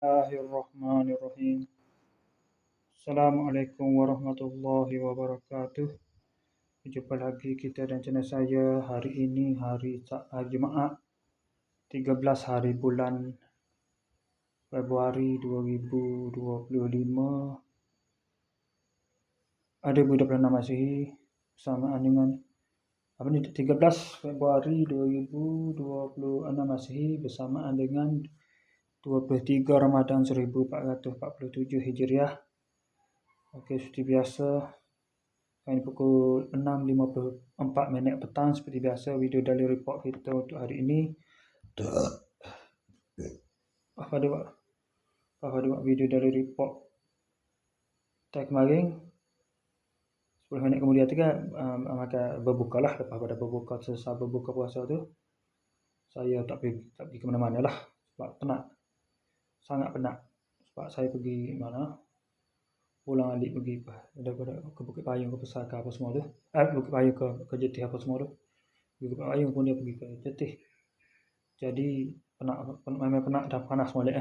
Bismillahirrahmanirrahim. Assalamualaikum warahmatullahi wabarakatuh. Jumpa lagi kita dan channel saya. Hari ini hari Jumaat 13 hari bulan Februari 2025 ada 2026 Masihi bersamaan dengan 13 Februari 2026 Masihi bersamaan dengan 23 Ramadan 1447 Hijriah. Okey, seperti biasa kami pukul 6.54 petang seperti biasa video daily report kita untuk hari ini. Apa ada buat video daily report tak kemarin 10 minit kemudian tu kan makan berbuka lah. Lepas pada berbuka, selesai berbuka puasa tu saya tak pergi ke mana-mana lah sebab penat, sangat penat. Sebab saya pergi mana, pulang alik pergi daripada ke Bukit Payung ke Pesaka apa semua tu, Bukit Payung ke Jetih apa semua tu, Bukit Payung pun dia pergi ke Jetih. Jadi memang penat dan panas molek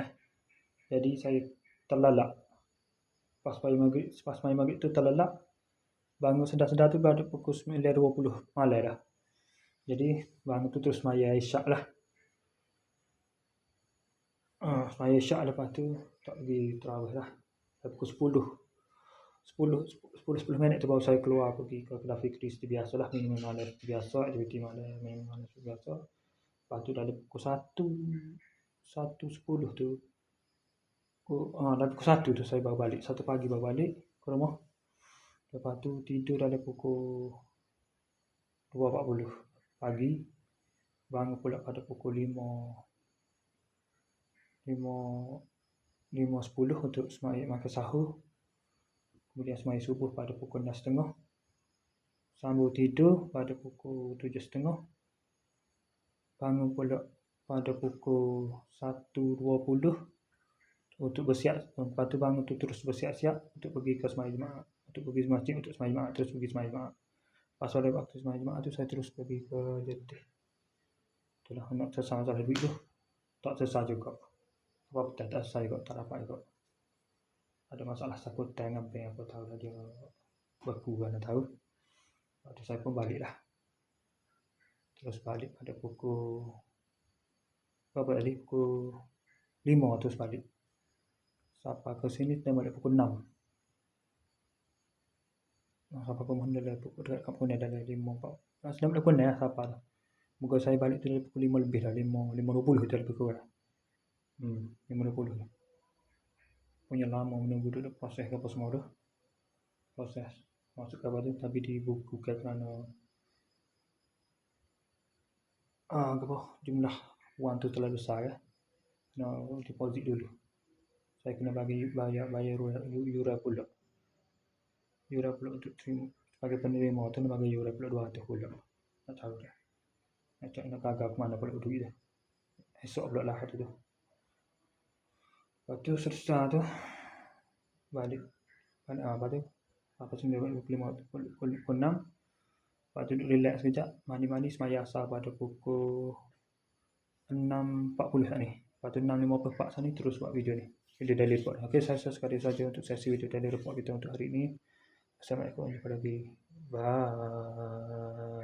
Jadi saya terlelap pas main maghrib tu, terlelap. Bangun sedar-sedar tu pada pukul 9.20 malam dah. Jadi bangun tu terus semaya isyak lah. Semaya isyak, lepas tu tak pergi terawih lah. Pukul 10 minit tu baru saya keluar pergi ke Kedai Fikri seperti biasa lah. Minum malam seperti biasa, aktiviti malam minum malam seperti biasa. Lepas tu dah pukul 1.10 tu dah pukul 1 tu saya baru balik. 1 pagi baru balik ke rumah. Lepas tu tidur dah pukul 2.40 pagi. Bangun pula pada pukul 5.10 untuk sembahyang makan sahur. Kemudian sembahyang subuh pada pukul 6.30. Sambung tidur pada pukul 7.30. Bangun pula pada pukul 1.20 untuk bersiap. Lepas tu bangun tu terus bersiap-siap untuk pergi ke sembahyang Jumaat, untuk pergi masjid untuk sembahyang Jumaat, terus pergi sembahyang Jumaat. Pas pada waktu sembahyang Jumaat tu saya terus pergi ke Jetih. Itulah nak selesai masalah duit tu. Tak selesai juga. Sebab tak selesai juga, tak dapat juga. Ada masalah sakutan dengan bank, apa tahu lah dia berkurang, tak tahu. Lepas tu saya pun balik lah. Terus balik pada pukul berapa tadi? Pukul 5 terus balik. Sampai ke sini kita balik pukul 6. Sampai ke mana dah pukul dekat kampung ni adalah 5.4. Sudah balik pukul 6 lah sampai dah. Moga saya balik tu dah pukul 5 lebih dah, 5.20 tu lebih kurang. 5.20 tu. Punya lama menunggu dulu proses apa semua tu. Proses masuk ke batu tapi dibukukan kerana jumlah wang tu terlalu besar ya. Kena deposit dulu. Saya kena bayar yuran pula. Yuran pula untuk sebagai penerima tu nak bagi yuran pula 200 pula. Tak tahu dah. Nak gagal ke mana pula duit tu. Esok pula lah tu. Lepas tu selesai tu balik. Lepas tu apa semua pukul 6. Lepas tu duduk relax sekejap, mandi semaya asar pada pukul 6.40 saat ni. Lepas tu 6.54 saat ni terus buat video ni, video daily report. Ok, saya sekali saja untuk sesi video daily report kita untuk hari ini. Assalamualaikum warahmatullahi wabarakatuh. Bye.